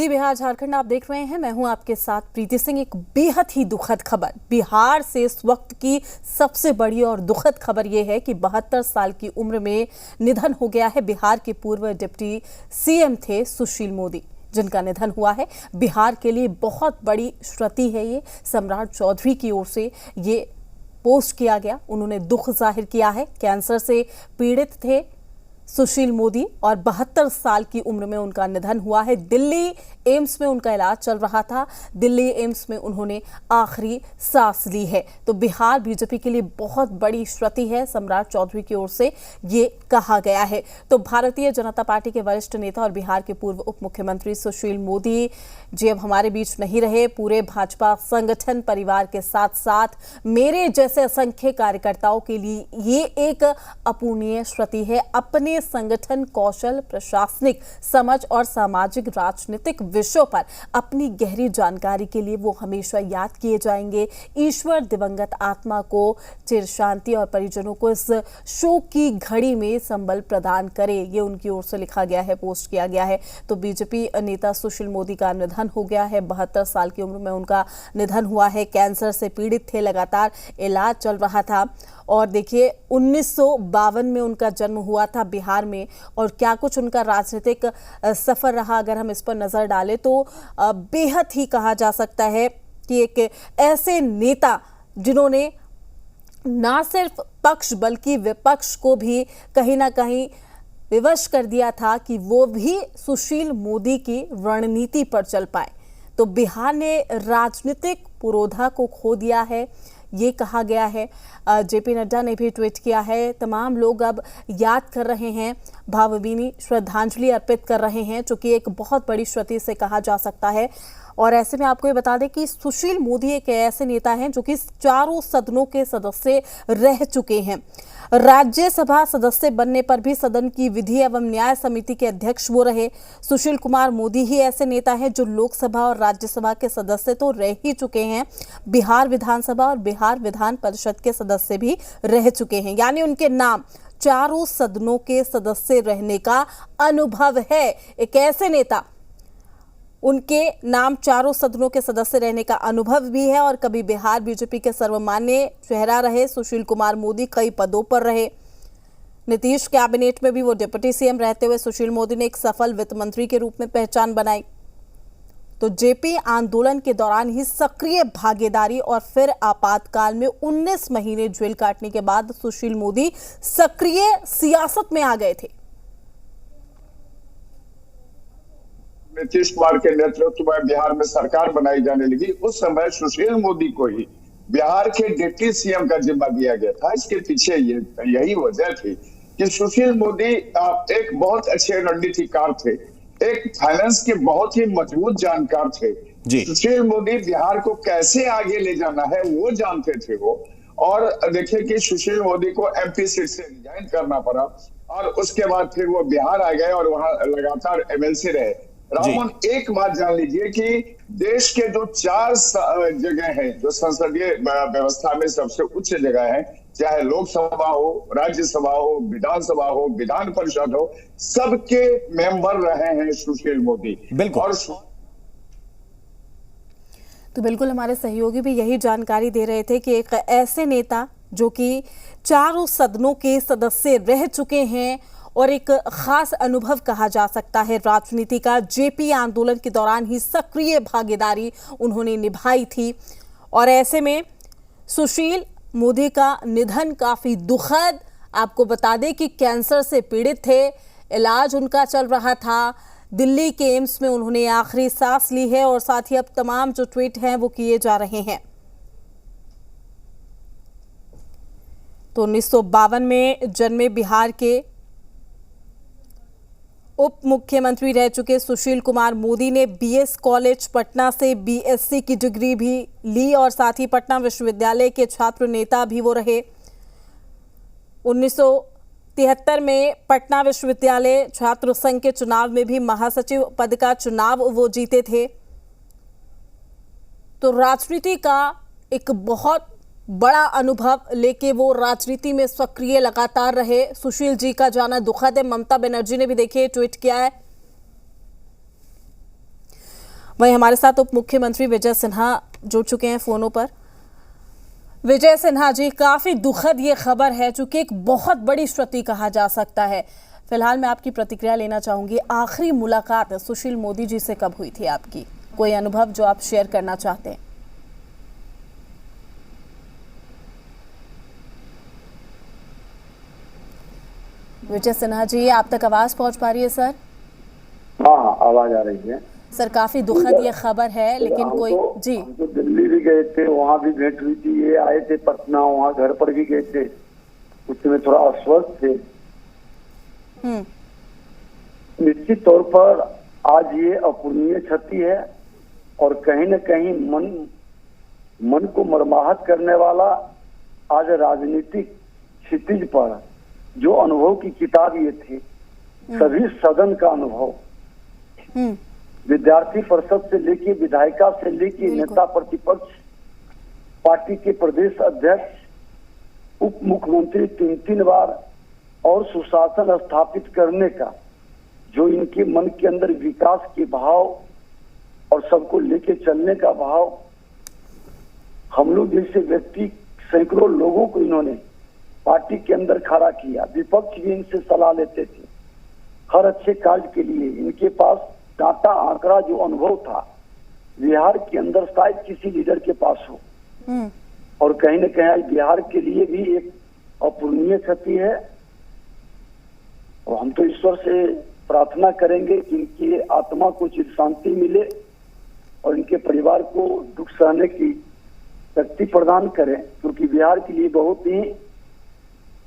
UP Bihar Jharkhand आप देख रहे हैं। मैं हूं आपके साथ प्रीति सिंह। एक बेहद ही दुखद खबर बिहार से इस वक्त की सबसे बड़ी और दुखद खबर यह है कि 72 साल की उम्र में निधन हो गया है। बिहार के पूर्व डिप्टी सीएम थे सुशील मोदी, जिनका निधन हुआ है। बिहार के लिए बहुत बड़ी क्षति है। ये सम्राट चौधरी की ओर से ये पोस्ट किया गया। उन्होंने दुख जाहिर किया है। कैंसर से पीड़ित थे सुशील मोदी और 72 साल की उम्र में उनका निधन हुआ है। दिल्ली एम्स में उनका इलाज चल रहा था। दिल्ली एम्स में उन्होंने आखिरी सांस ली है। तो बिहार बीजेपी के लिए बहुत बड़ी क्षति है, सम्राट चौधरी की ओर से ये कहा गया है। तो भारतीय जनता पार्टी के वरिष्ठ नेता और बिहार के पूर्व उप मुख्यमंत्री सुशील मोदी जी अब हमारे बीच नहीं रहे। पूरे भाजपा संगठन परिवार के साथ साथ मेरे जैसे असंख्य कार्यकर्ताओं के लिए ये एक अपूर्णीय क्षति है। अपने संगठन कौशल, प्रशासनिक समझ और सामाजिक राजनीतिक विषयों पर अपनी गहरी जानकारी के लिए वो हमेशा याद किए जाएंगे। ईश्वर दिवंगत आत्मा को चिर शांति और परिजनों को इस शोक की घड़ी में संबल प्रदान करे, ये उनकी ओर से लिखा गया है, पोस्ट किया गया है। तो बीजेपी नेता सुशील मोदी का निधन हो गया है। 72 साल की उम्र में उनका निधन हुआ है। कैंसर से पीड़ित थे, लगातार इलाज चल रहा था। और देखिए 1952 में उनका जन्म हुआ था बिहार में, और क्या कुछ उनका राजनीतिक सफर रहा अगर हम इस पर नजर डालें तो बेहद ही कहा जा सकता है कि एक ऐसे नेता जिन्होंने ना सिर्फ पक्ष बल्कि विपक्ष को भी कहीं ना कहीं विवश कर दिया था कि वो भी सुशील मोदी की रणनीति पर चल पाए। तो बिहार ने राजनीतिक पुरोधा को खो दिया है, ये कहा गया है। जेपी नड्डा ने भी ट्वीट किया है। तमाम लोग अब याद कर रहे हैं, भावभीनी श्रद्धांजलि अर्पित कर रहे हैं, जो कि एक बहुत बड़ी क्षति से कहा जा सकता है। और ऐसे में आपको ये बता दें कि सुशील मोदी एक ऐसे नेता हैं जो कि चारों सदनों के सदस्य रह चुके हैं। राज्यसभा सदस्य बनने पर भी सदन की विधि एवं न्याय समिति के अध्यक्ष वो रहे। सुशील कुमार मोदी ही ऐसे नेता हैं जो लोकसभा और राज्यसभा के सदस्य तो रह ही चुके हैं, बिहार विधानसभा और बिहार विधान परिषद के सदस्य भी रह चुके हैं। यानी उनके नाम चारों सदनों के सदस्य रहने का अनुभव है। एक ऐसे नेता, उनके नाम चारों सदनों के सदस्य रहने का अनुभव भी है। और कभी बिहार बीजेपी के सर्वमान्य चेहरा रहे सुशील कुमार मोदी, कई पदों पर रहे। नीतीश कैबिनेट में भी वो डिप्टी सीएम रहते हुए सुशील मोदी ने एक सफल वित्त मंत्री के रूप में पहचान बनाई। तो जेपी आंदोलन के दौरान ही सक्रिय भागीदारी और फिर आपातकाल में 19 महीने जेल काटने के बाद सुशील मोदी सक्रिय सियासत में आ गए थे। नीतीश कुमार के नेतृत्व में बिहार में सरकार बनाई जाने लगी। उस समय सुशील मोदी को ही बिहार के डिप्टी सीएम का जिम्मा दिया गया था। इसके पीछे यही वजह थी कि सुशील मोदी एक बहुत अच्छे रणनीतिकार थे, एक फाइनेंस के बहुत ही मजबूत जानकार थे। सुशील मोदी बिहार को कैसे आगे ले जाना है वो जानते थे वो। और देखिए कि सुशील मोदी को एमपी सीट से रिजाइन करना पड़ा और उसके बाद फिर वो बिहार आ गए और वहां लगातार एमएलसी रहे। रामन, एक बात जान लीजिए कि देश के जो 4 जगह हैं जो संसदीय व्यवस्था में सबसे उच्च जगह है, चाहे लोकसभा हो, राज्यसभा हो, विधानसभा हो, विधान परिषद हो, सबके मेंबर रहे हैं सुशील मोदी। बिल्कुल। तो बिल्कुल हमारे सहयोगी भी यही जानकारी दे रहे थे कि एक ऐसे नेता जो कि चारों सदनों के सदस्य रह चुके हैं और एक खास अनुभव कहा जा सकता है राजनीति का। जेपी आंदोलन के दौरान ही सक्रिय भागीदारी उन्होंने निभाई थी। और ऐसे में सुशील मोदी का निधन काफी दुखद। आपको बता दें कि कैंसर से पीड़ित थे, इलाज उनका चल रहा था। दिल्ली के एम्स में उन्होंने आखिरी सांस ली है और साथ ही अब तमाम जो ट्वीट हैं वो किए जा रहे हैं। तो 1952 में जन्मे बिहार के उप मुख्यमंत्री रह चुके सुशील कुमार मोदी ने बीएस कॉलेज पटना से बीएससी की डिग्री भी ली और साथ ही पटना विश्वविद्यालय के छात्र नेता भी वो रहे। 1973 में पटना विश्वविद्यालय छात्र संघ के चुनाव में भी महासचिव पद का चुनाव वो जीते थे। तो राजनीति का एक बहुत बड़ा अनुभव लेके वो राजनीति में सक्रिय लगातार रहे। सुशील जी का जाना दुखद है। ममता बनर्जी ने भी देखिए ट्वीट किया है वहीं हमारे साथ उप मुख्यमंत्री विजय सिन्हा जुड़ चुके हैं फोनों पर। विजय सिन्हा जी, काफी दुखद ये खबर है, चूंकि एक बहुत बड़ी क्षति कहा जा सकता है। फिलहाल मैं आपकी प्रतिक्रिया लेना चाहूंगी। आखिरी मुलाकात सुशील मोदी जी से कब हुई थी आपकी? कोई अनुभव जो आप शेयर करना चाहते हैं? विजय सिन्हा जी, आप तक आवाज पहुंच पा रही है सर? हाँ, आवाज आ रही है सर। काफी दुखद ये खबर है, लेकिन कोई जी हम तो दिल्ली भी गए थे, वहाँ भी भेंट हुई थी। ये आए थे पटना, वहाँ घर पर भी गए थे। उस समय थोड़ा अस्वस्थ थे। निश्चित तौर पर आज ये अपूर्णीय क्षति है और कहीं न कहीं मन को मर्माहत करने वाला आज राजनीतिक क्षितिज पर जो अनुभव की किताब ये थी, सभी सदन का अनुभव, विद्यार्थी परिषद से लेके विधायिका से लेके नेता प्रतिपक्ष, पार्टी के प्रदेश अध्यक्ष, उप मुख्यमंत्री 3 बार और सुशासन स्थापित करने का जो इनके मन के अंदर विकास के भाव और सबको लेके चलने का भाव, हम लोग जैसे व्यक्ति सैकड़ों लोगों को इन्होंने पार्टी के अंदर खड़ा किया। विपक्ष भी इनसे सलाह लेते थे हर अच्छे कार्य के लिए। इनके पास डाटा आंकड़ा जो अनुभव था बिहार के अंदर शायद किसी लीडर के पास हो, और कहीं न कहीं बिहार के लिए भी एक अपूर्णीय क्षति है। और हम तो ईश्वर से प्रार्थना करेंगे कि इनकी आत्मा को चिर शांति मिले और इनके परिवार को दुख सहने की शक्ति प्रदान करें, क्योंकि बिहार के लिए बहुत ही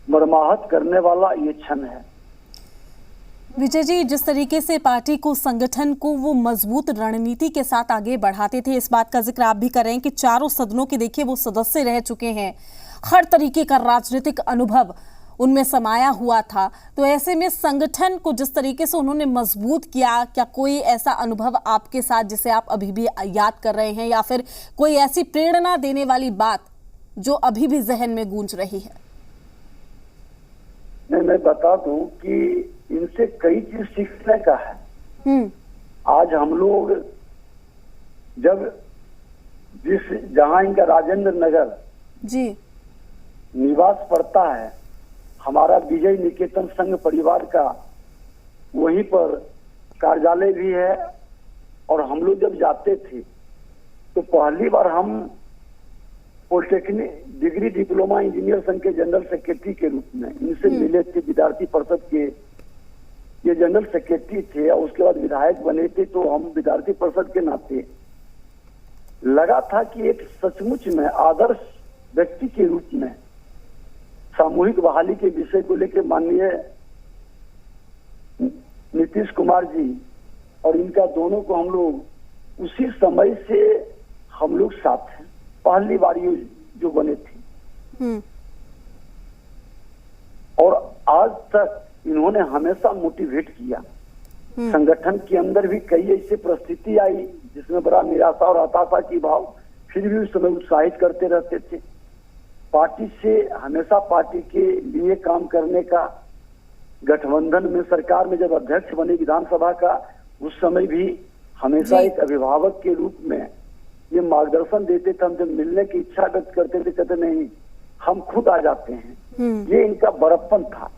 मर्माहत करने वाला ये क्षण है। विजय जी, जिस तरीके से पार्टी को, संगठन को वो मजबूत रणनीति के साथ आगे बढ़ाते थे, इस बात का जिक्र आप भी कर रहे हैं कि चारों सदनों के देखिए वो सदस्य रह चुके हैं, हर तरीके का राजनीतिक अनुभव उनमें समाया हुआ था। तो ऐसे में संगठन को जिस तरीके से उन्होंने मजबूत किया, क्या कोई ऐसा अनुभव आपके साथ जिसे आप अभी भी याद कर रहे हैं, या फिर कोई ऐसी प्रेरणा देने वाली बात जो अभी भी जहन में गूंज रही है? मैं बता दूं कि इनसे कई चीज सीखने का है। आज हम लोग जहां इनका राजेंद्र नगर जी निवास पड़ता है, हमारा विजय निकेतन संघ परिवार का वहीं पर कार्यालय भी है। और हम लोग जब जाते थे तो पहली बार हम पॉलिटेक्निक डिग्री डिप्लोमा इंजीनियर संघ के जनरल सेक्रेटरी के रूप में इनसे मिले थे। विद्यार्थी परिषद के ये जनरल सेक्रेटरी थे और उसके बाद विधायक बने थे। तो हम विद्यार्थी परिषद के नाते लगा था कि एक सचमुच में आदर्श व्यक्ति के रूप में सामूहिक बहाली के विषय को लेकर माननीय नीतीश कुमार जी और इनका दोनों को हम लोग उसी समय से हम लोग साथ हैं, पहली बार ये जो बने थे। और आज तक इन्होंने हमेशा मोटिवेट किया। संगठन के अंदर भी कई ऐसी परिस्थिति आई जिसमें बड़ा निराशा और हताशा की भाव, फिर भी उस समय उत्साहित करते रहते थे। पार्टी से हमेशा पार्टी के लिए काम करने का, गठबंधन में सरकार में जब अध्यक्ष बने विधानसभा का, उस समय भी हमेशा एक अभिभावक के रूप में ये मार्गदर्शन देते थे। हम जब मिलने की इच्छा व्यक्त करते थे, कहते नहीं हम खुद आ जाते हैं। ये इनका बड़प्पन था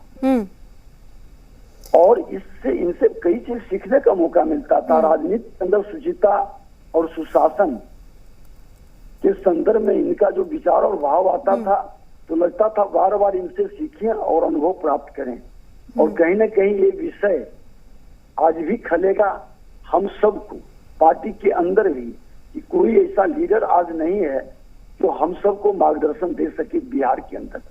और इनसे कई चीज सीखने का मौका मिलता था। राजनीति के अंदर शुचिता और सुशासन के संदर्भ में इनका जो विचार और भाव आता था, तो लगता था बार बार इनसे सीखें और अनुभव प्राप्त करें। और कहीं न कहीं ये विषय आज भी खलेगा हम सबको, पार्टी के अंदर भी, कि कोई ऐसा लीडर आज नहीं है जो हम सबको मार्गदर्शन दे सके बिहार के अंदर।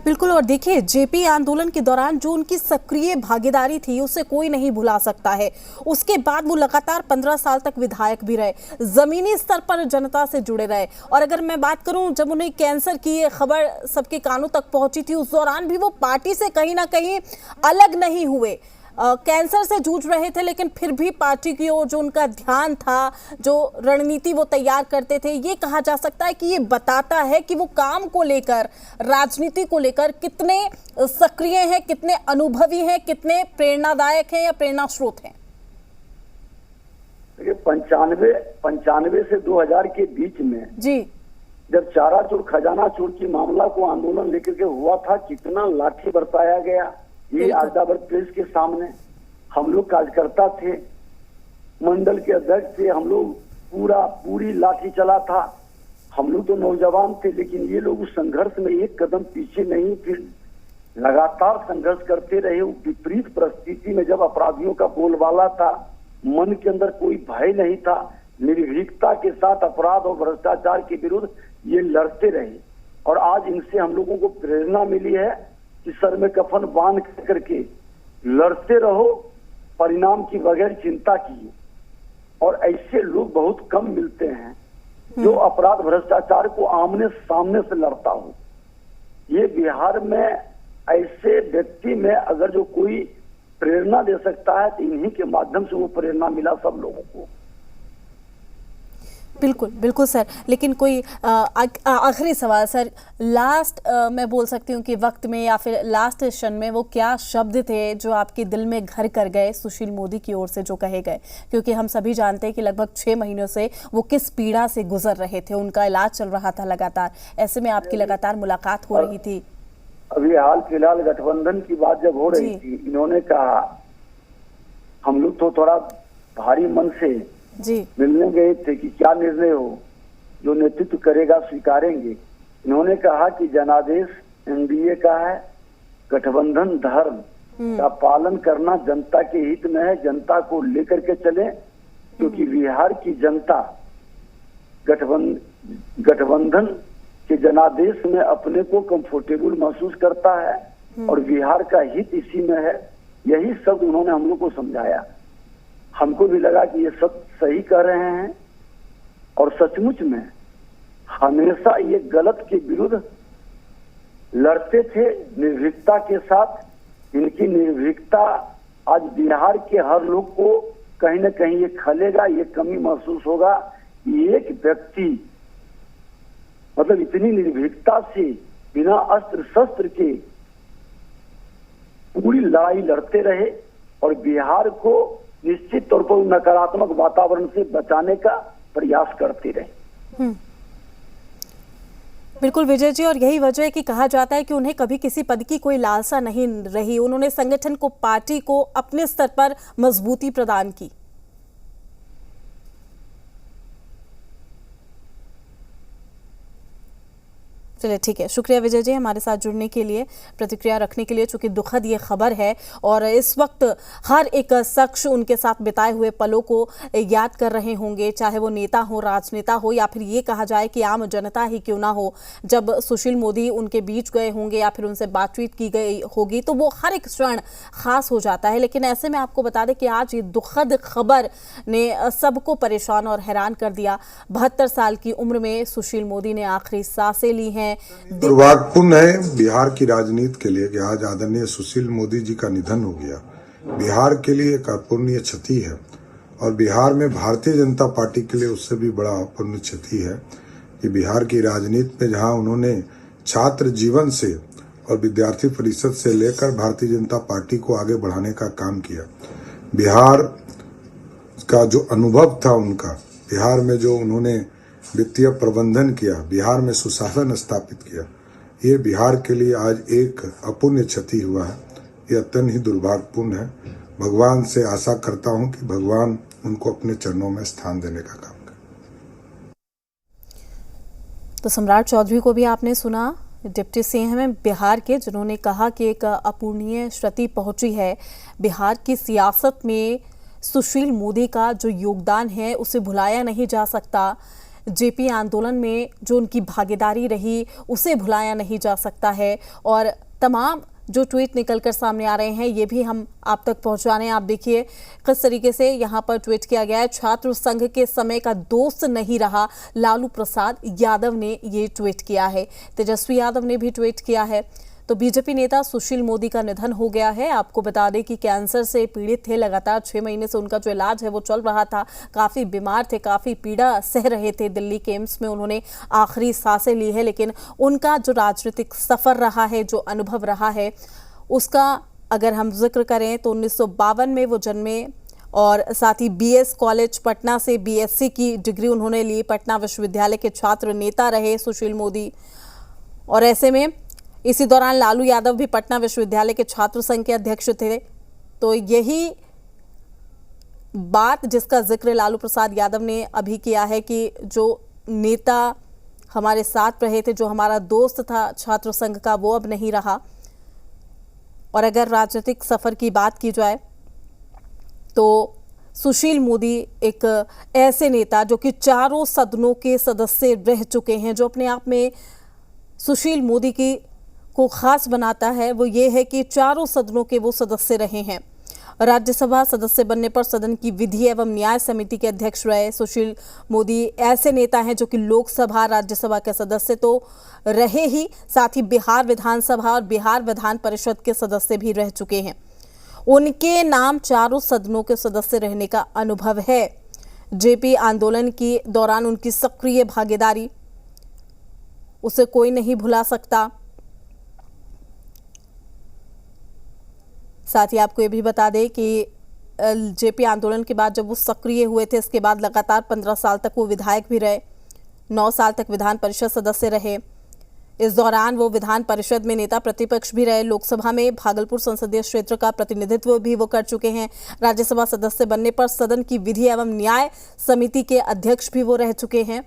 बिल्कुल। और देखिए, जेपी आंदोलन के दौरान जो उनकी सक्रिय भागीदारी थी उसे कोई नहीं भुला सकता है। उसके बाद वो लगातार 15 साल तक विधायक भी रहे, जमीनी स्तर पर जनता से जुड़े रहे। और अगर मैं बात करूं, जब उन्हें कैंसर की ये खबर सबके कानों तक पहुंची थी, उस दौरान भी वो पार्टी से कहीं ना कहीं अलग नहीं हुए। कैंसर से जूझ रहे थे, लेकिन फिर भी पार्टी की ओर जो उनका ध्यान था, जो रणनीति वो तैयार करते थे, ये कहा जा सकता है कि ये बताता है कि वो काम को लेकर, राजनीति को लेकर कितने सक्रिय हैं, कितने अनुभवी हैं, कितने प्रेरणादायक हैं या प्रेरणा स्रोत हैं। पंचानवे से 2000 के बीच में जी जब चारा चोर खजाना चोर की मामला को आंदोलन लेकर के हुआ था, कितना लाठी बरसाया गया ये आजदाबर प्रेस के सामने। हम लोग कार्यकर्ता थे, मंडल के अध्यक्ष थे, हम लोग पूरी लाठी चला था। हम लोग तो नौजवान थे, लेकिन ये लोग उस संघर्ष में एक कदम पीछे नहीं, फिर लगातार संघर्ष करते रहे। विपरीत परिस्थिति में जब अपराधियों का बोलबाला था, मन के अंदर कोई भय नहीं था, निर्भीकता के साथ अपराध और भ्रष्टाचार के विरुद्ध ये लड़ते रहे। और आज इनसे हम लोगों को प्रेरणा मिली है कि सर में कफन बांध करके लड़ते रहो, परिणाम की बगैर चिंता किए। और ऐसे लोग बहुत कम मिलते हैं जो अपराध भ्रष्टाचार को आमने सामने से लड़ता हो। ये बिहार में ऐसे व्यक्ति में अगर जो कोई प्रेरणा दे सकता है तो इन्हीं के माध्यम से वो प्रेरणा मिला सब लोगों को। बिल्कुल बिल्कुल सर, लेकिन कोई आखिरी सवाल सर, लास्ट मैं बोल सकती हूँ कि वक्त में या फिर लास्ट क्षण में वो क्या शब्द थे जो आपके दिल में घर कर गए सुशील मोदी की ओर से जो कहे गए? क्योंकि हम सभी जानते हैं कि लगभग 6 महीनों से वो किस पीड़ा से गुजर रहे थे, उनका इलाज चल रहा था लगातार, ऐसे में आपकी लगातार मुलाकात हो रही थी। अभी हाल फिलहाल गठबंधन की बात जब हो रही थी, इन्होंने कहा, हम लोग तो थोड़ा भारी मन से जी मिलने गए थे कि क्या निर्णय हो, जो नेतृत्व करेगा स्वीकारेंगे। इन्होंने कहा कि जनादेश एनडीए का है, गठबंधन धर्म का पालन करना जनता के हित में है, जनता को लेकर के चले, क्योंकि बिहार की जनता गठबंधन के जनादेश में अपने को कंफर्टेबल महसूस करता है और बिहार का हित इसी में है। यही शब्द उन्होंने हम लोग को समझाया। हमको भी लगा कि ये सब सही कर रहे हैं और सचमुच में हमेशा ये गलत के विरुद्ध लड़ते थे निर्भीकता के साथ। इनकी निर्भीकता आज बिहार के हर लोग को कहीं न कहीं ये खलेगा, ये कमी महसूस होगा। एक व्यक्ति मतलब इतनी निर्भीकता से बिना अस्त्र शस्त्र के पूरी लड़ाई लड़ते रहे और बिहार को निश्चित तौर पर नकारात्मक वातावरण से बचाने का प्रयास करते रहे। बिल्कुल विजय जी, और यही वजह है कि कहा जाता है कि उन्हें कभी किसी पद की कोई लालसा नहीं रही। उन्होंने संगठन को, पार्टी को अपने स्तर पर मजबूती प्रदान की। चलिए ठीक है, शुक्रिया विजय जी हमारे साथ जुड़ने के लिए, प्रतिक्रिया रखने के लिए। चूंकि दुखद ये खबर है और इस वक्त हर एक शख्स उनके साथ बिताए हुए पलों को याद कर रहे होंगे, चाहे वो नेता हो, राजनेता हो, या फिर ये कहा जाए कि आम जनता ही क्यों ना हो। जब सुशील मोदी उनके बीच गए होंगे या फिर उनसे बातचीत की गई होगी तो वो हर एक क्षण खास हो जाता है। लेकिन ऐसे में आपको बता दें कि आज ये दुखद खबर ने सबको परेशान और हैरान कर दिया। 72 साल की उम्र में सुशील मोदी ने आखिरी सांसें ली हैं। दुर्भाग्यपूर्ण है बिहार की राजनीति के लिए कि आज आदरणीय सुशील मोदी जी का निधन हो गया। बिहार के लिए एक अपूर्णीय क्षति है और बिहार में भारतीय जनता पार्टी के लिए उससे भी बड़ा अपूर्णीय क्षति है कि बिहार की राजनीति में जहां उन्होंने छात्र जीवन से और विद्यार्थी परिषद से लेकर भारतीय जनता पार्टी को आगे बढ़ाने का काम किया, बिहार का जो अनुभव था उनका, बिहार में जो उन्होंने वित्तीय प्रबंधन किया, बिहार में सुशासन स्थापित किया, ये बिहार के लिए आज एक अपूर्णीय क्षति हुआ है। ये अत्यंत ही दुर्भाग्यपूर्ण है। भगवान से आशा करता हूं कि भगवान उनको अपने चरणों में स्थान देने का काम करें। तो सम्राट चौधरी को भी आपने सुना, डिप्टी सीएम बिहार के, जिन्होंने कहा कि एक अपूर्णीय क्षति पहुंची है। बिहार की सियासत में सुशील मोदी का जो योगदान है उसे भुलाया नहीं जा सकता। जेपी आंदोलन में जो उनकी भागीदारी रही उसे भुलाया नहीं जा सकता है। और तमाम जो ट्वीट निकलकर सामने आ रहे हैं ये भी हम आप तक पहुंचाने। आप देखिए किस तरीके से यहाँ पर ट्वीट किया गया है। छात्र संघ के समय का दोस्त नहीं रहा, लालू प्रसाद यादव ने ये ट्वीट किया है। तेजस्वी यादव ने भी ट्वीट किया है। तो बीजेपी नेता सुशील मोदी का निधन हो गया है। आपको बता दें कि कैंसर से पीड़ित थे, लगातार 6 महीने से उनका जो इलाज है वो चल रहा था। काफ़ी बीमार थे, काफ़ी पीड़ा सह रहे थे। दिल्ली के एम्स में उन्होंने आखिरी सांसें ली है। लेकिन उनका जो राजनीतिक सफ़र रहा है, जो अनुभव रहा है, उसका अगर हम जिक्र करें तो 1952 में वो जन्मे और साथ ही बीएस कॉलेज पटना से बीएससी की डिग्री उन्होंने ली। पटना विश्वविद्यालय के छात्र नेता रहे सुशील मोदी। और ऐसे में इसी दौरान लालू यादव भी पटना विश्वविद्यालय के छात्र संघ के अध्यक्ष थे। तो यही बात जिसका जिक्र लालू प्रसाद यादव ने अभी किया है कि जो नेता हमारे साथ रहे थे, जो हमारा दोस्त था छात्र संघ का, वो अब नहीं रहा। और अगर राजनीतिक सफर की बात की जाए तो सुशील मोदी एक ऐसे नेता जो कि चारों सदनों के सदस्य रह चुके हैं। जो अपने आप में सुशील मोदी की को खास बनाता है वो ये है कि चारों सदनों के वो सदस्य रहे हैं। राज्यसभा सदस्य बनने पर सदन की विधि एवं न्याय समिति के अध्यक्ष रहे। सुशील मोदी ऐसे नेता हैं जो कि लोकसभा राज्यसभा के सदस्य तो रहे ही, साथ ही बिहार विधानसभा और बिहार विधान परिषद के सदस्य भी रह चुके हैं। उनके नाम चारों सदनों के सदस्य रहने का अनुभव है। जेपी आंदोलन के दौरान उनकी सक्रिय भागीदारी, उसे कोई नहीं भुला सकता। साथ ही आपको ये भी बता दें कि जेपी आंदोलन के बाद जब वो सक्रिय हुए थे, इसके बाद लगातार 15 साल तक वो विधायक भी रहे, 9 साल तक विधान परिषद सदस्य रहे। इस दौरान वो विधान परिषद में नेता प्रतिपक्ष भी रहे। लोकसभा में भागलपुर संसदीय क्षेत्र का प्रतिनिधित्व भी वो कर चुके हैं। राज्यसभा सदस्य बनने पर सदन की विधि एवं न्याय समिति के अध्यक्ष भी वो रह चुके हैं।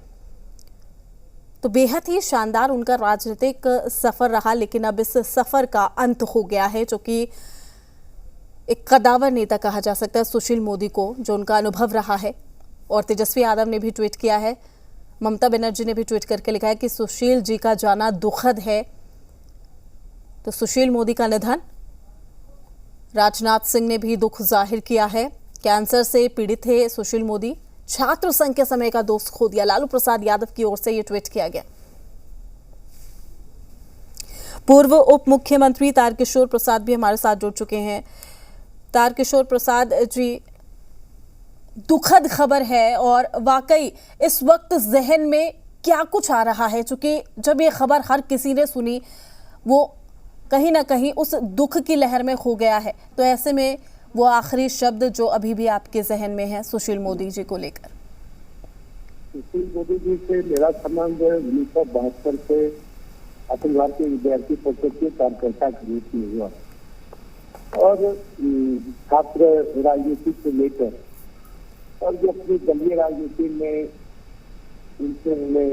तो बेहद ही शानदार उनका राजनीतिक सफर रहा, लेकिन अब इस सफर का अंत हो गया है। जो कि एक कदावर नेता कहा जा सकता है सुशील मोदी को, जो उनका अनुभव रहा है। और तेजस्वी यादव ने भी ट्वीट किया है, ममता बनर्जी ने भी ट्वीट करके लिखा है कि सुशील जी का जाना दुखद है। तो सुशील मोदी का निधन, राजनाथ सिंह ने भी दुख जाहिर किया है। कैंसर से पीड़ित थे सुशील मोदी, छात्र संघ के समय का दोस्त खो दिया। लालू प्रसाद यादव की ओर से यह ट्वीट किया गया। पूर्व उप मुख्यमंत्री तारकिशोर प्रसाद भी हमारे साथ जुड़ चुके हैं। तारकिशोर प्रसाद जी, दुखद खबर है और वाकई इस वक्त जहन में क्या कुछ आ रहा है, क्योंकि जब ये खबर हर किसी ने सुनी वो कहीं ना कहीं उस दुख की लहर में खो गया है। तो ऐसे में वो आखिरी शब्द जो अभी भी आपके जहन में है सुशील मोदी जी को लेकर। सुशील मोदी जी से मेरा संबंध 1972 से अखिल भारतीय विद्यार्थी परिषद के कार्यकर्ता के रूप में हुआ और छात्र राजनीति से लेकर और जो अपनी दलीय राजनीति में उनसे हमें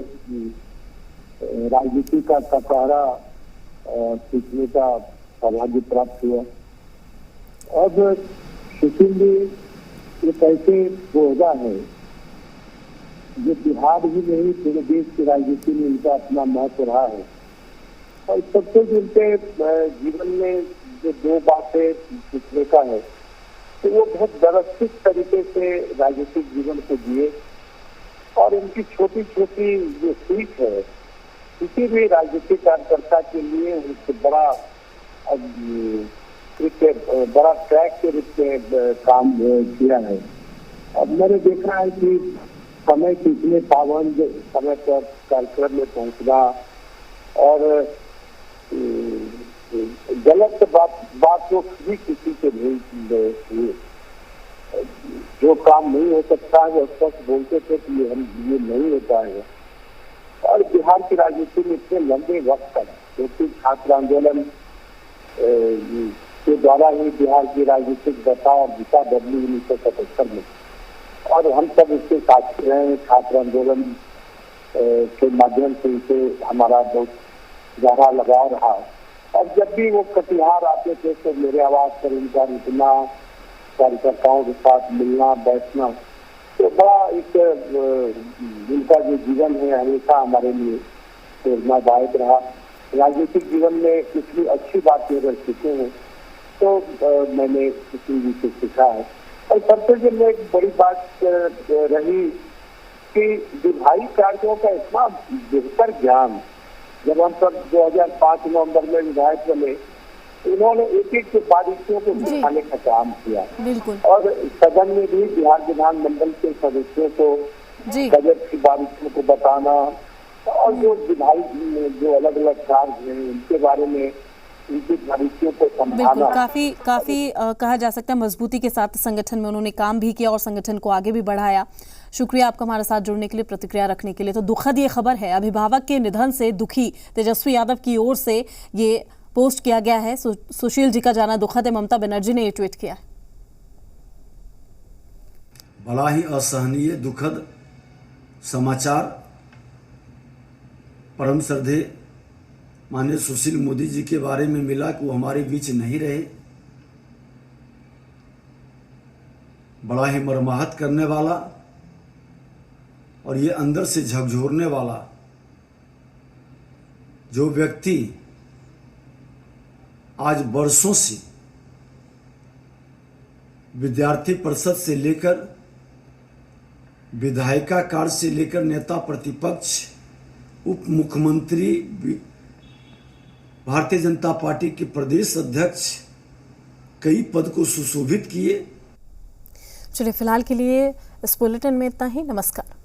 राजनीति का कटहरा सीखने का सौभाग्य प्राप्त हुआ। अब सुशील जी एक ऐसे पौधा है जो बिहार ही नहीं पूरे देश की राजनीति में उनका अपना महत्व रहा है। और सबसे उनके जीवन में जो 2 बातें सीखने का है तो वो बहुत व्यवस्थित तरीके से राजनीतिक जीवन को जिए और इनकी छोटी छोटी जो सीख है किसी भी राजनीतिक कार्यकर्ता के लिए उससे बड़ा एक बड़ा ट्रैक के रूप में काम किया है। अब मैंने देखा है कि समय कितने पाबंद, समय पर कार्यक्रम में पहुंचना और गलत बात को भी किसी से नहीं, जो काम नहीं हो सकता है वो स्पष्ट बोलते थे कि ये नहीं हो पाएगा। और बिहार की राजनीति में इतने लंबे वक्त तक, क्योंकि छात्र आंदोलन के द्वारा ही बिहार की राजनीतिक दशा और दिशा बदली 1977 में, और हम सब इसके साक्षी रहे। छात्र आंदोलन के माध्यम से इसे हमारा बहुत गहरा लगाव रहा। और जब भी वो कटिहार आते थे तो मेरे आवाज पर उनका रुकना, कार्यकर्ताओं के साथ मिलना बैठना, तो बड़ा एक उनका जो जीवन है हमेशा हमारे लिए प्रेरणादायक रहा। राजनीतिक जीवन में कितनी अच्छी बातें अगर सीखे हैं तो मैंने किसी भी से सीखा है। और सबसे जो में एक बड़ी बात रही कि विधायी कार्यों का इतना बेहतर ज्ञान, जब हम सब 2005 नवंबर में विधायक बने, उन्होंने एक एक बारीकियों को सिखाने का काम किया। और सदन में भी बिहार विधानमंडल के सदस्यों को बजट की बारीकियों को बताना और जो विधायक जो अलग अलग कार्य हैं उनके बारे में इनकी बारीकियों को बिल्कुल, समझाना। काफी कहा जा सकता है मजबूती के साथ संगठन में उन्होंने काम भी किया और संगठन को आगे भी बढ़ाया। शुक्रिया आपका हमारे साथ जुड़ने के लिए, प्रतिक्रिया रखने के लिए। तो दुखद ये खबर है, अभिभावक के निधन से दुखी तेजस्वी यादव की ओर से ये पोस्ट किया गया है। सुशील जी का जाना दुखद है, ममता बनर्जी ने ये ट्वीट किया है। बड़ा ही असहनीय दुखद समाचार परम श्रद्धेय माननीय सुशील मोदी जी के बारे में मिला कि वो हमारे बीच नहीं रहे। बड़ा ही मर्माहत करने वाला और ये अंदर से झकझोरने वाला, जो व्यक्ति आज वर्षों से विद्यार्थी परिषद से लेकर विधायिका कार्य से लेकर नेता प्रतिपक्ष, उप मुख्यमंत्री, भारतीय जनता पार्टी के प्रदेश अध्यक्ष, कई पद को सुशोभित किए। चलिए फिलहाल के लिए इस बुलेटिन में इतना ही। नमस्कार।